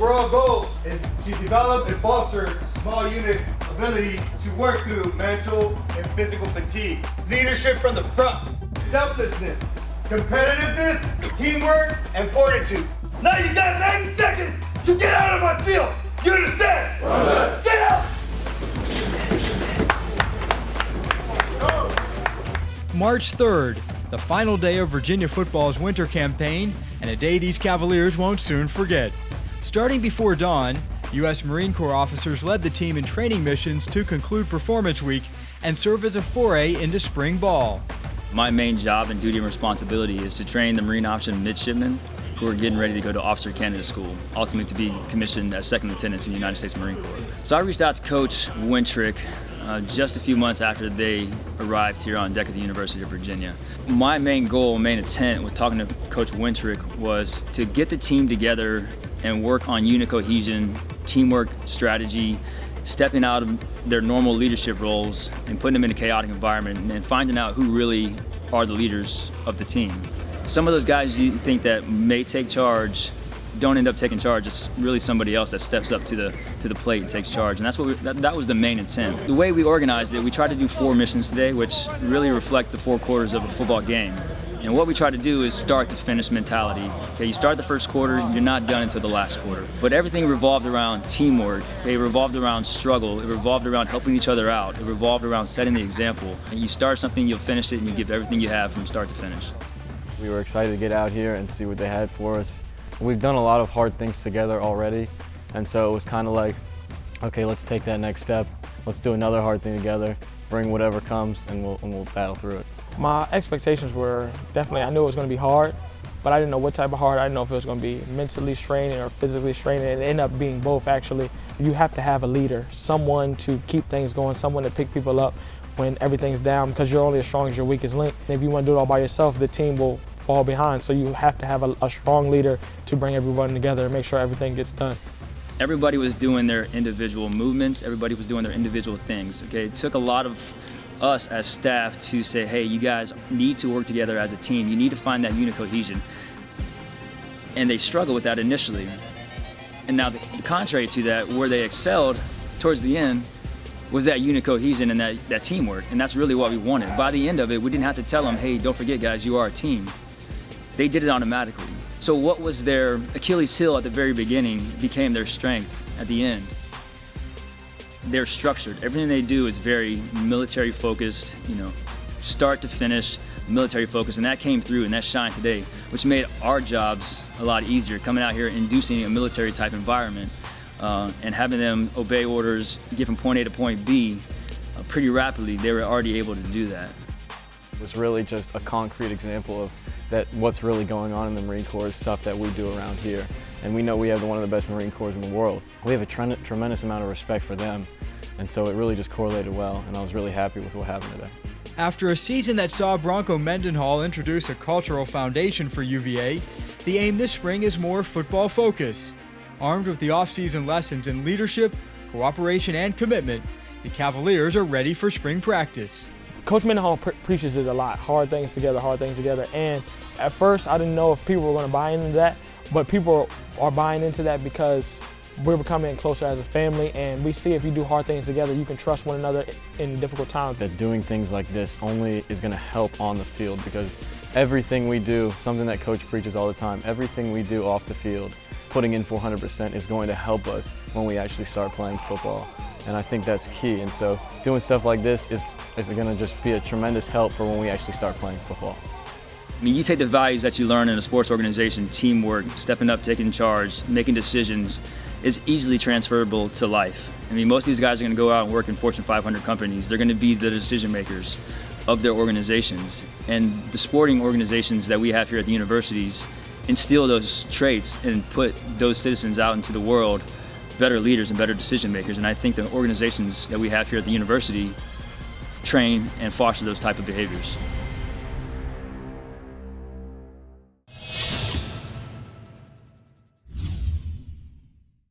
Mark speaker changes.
Speaker 1: overall goal is to develop and foster small unit ability to work through mental and physical fatigue. Leadership from the front, selflessness, competitiveness, teamwork, and fortitude.
Speaker 2: Now you got 90 seconds to get out of my field. You understand? Right. Get out!
Speaker 3: March 3rd, the final day of Virginia football's winter campaign, and a day these Cavaliers won't soon forget. Starting before dawn, U.S. Marine Corps officers led the team in training missions to conclude Performance Week and serve as a foray into spring ball.
Speaker 4: My main job and duty and responsibility is to train the Marine option midshipmen who are getting ready to go to Officer Candidate School, ultimately to be commissioned as second lieutenants in the United States Marine Corps. So I reached out to Coach Wintrick just a few months after they arrived here on deck of the University of Virginia. My main goal, main intent with talking to Coach Wintrick was to get the team together and work on unit cohesion, teamwork strategy, stepping out of their normal leadership roles and putting them in a chaotic environment and finding out who really are the leaders of the team. Some of those guys you think that may take charge don't end up taking charge. It's really somebody else that steps up to the plate and takes charge, and that's what that was the main intent. The way we organized it, we tried to do 4 missions today, which really reflect the 4 quarters of a football game. And what we try to do is start to finish mentality. Okay, you start the first quarter, you're not done until the last quarter. But everything revolved around teamwork. Okay, it revolved around struggle. It revolved around helping each other out. It revolved around setting the example. And you start something, you'll finish it, and you give everything you have from start to finish.
Speaker 5: We were excited to get out here and see what they had for us. We've done a lot of hard things together already, and so it was kind of like, okay, let's take that next step. Let's do another hard thing together, bring whatever comes, and we'll battle through it.
Speaker 6: My expectations were definitely, I knew it was going to be hard, but I didn't know what type of hard. I didn't know if it was going to be mentally straining or physically straining. It ended up being both, actually. You have to have a leader, someone to keep things going, someone to pick people up when everything's down, because you're only as strong as your weakest link. And if you want to do it all by yourself, the team will fall behind. So you have to have a strong leader to bring everyone together and make sure everything gets done.
Speaker 4: Everybody was doing their individual movements. Everybody was doing their individual things. Okay, it took a lot of us as staff to say, hey, you guys need to work together as a team. You need to find that unit cohesion. And they struggled with that initially. And now the contrary to that, where they excelled towards the end, was that unit cohesion and that teamwork. And that's really what we wanted. By the end of it, we didn't have to tell them, hey, don't forget guys, you are a team. They did it automatically. So what was their Achilles heel at the very beginning became their strength at the end. They're structured. Everything they do is very military focused, start to finish, military focused, and that came through and that shined today, which made our jobs a lot easier, coming out here inducing a military type environment and having them obey orders, get from point A to point B pretty rapidly. They were already able to do that.
Speaker 5: It was really just a concrete example of that what's really going on in the Marine Corps is stuff that we do around here. And we know we have one of the best Marine Corps in the world. We have a tremendous amount of respect for them. And so it really just correlated well, and I was really happy with what happened today.
Speaker 3: After a season that saw Bronco Mendenhall introduce a cultural foundation for UVA, the aim this spring is more football focus. Armed with the off-season lessons in leadership, cooperation, and commitment, the Cavaliers are ready for spring practice.
Speaker 6: Coach Mendenhall preaches it a lot, hard things together, and at first I didn't know if people were going to buy into that, but people are buying into that because we're becoming closer as a family, and we see if you do hard things together, you can trust one another in difficult times.
Speaker 5: That doing things like this only is going to help on the field, because everything we do, something that Coach preaches all the time, everything we do off the field, putting in 400% is going to help us when we actually start playing football. And I think that's key, and so doing stuff like this is going to just be a tremendous help for when we actually start playing football.
Speaker 4: I mean, you take the values that you learn in a sports organization, teamwork, stepping up, taking charge, making decisions, is easily transferable to life. I mean, most of these guys are going to go out and work in Fortune 500 companies. They're going to be the decision makers of their organizations. And the sporting organizations that we have here at the universities instill those traits and put those citizens out into the world better leaders and better decision makers. And I think the organizations that we have here at the university train and foster those type of behaviors.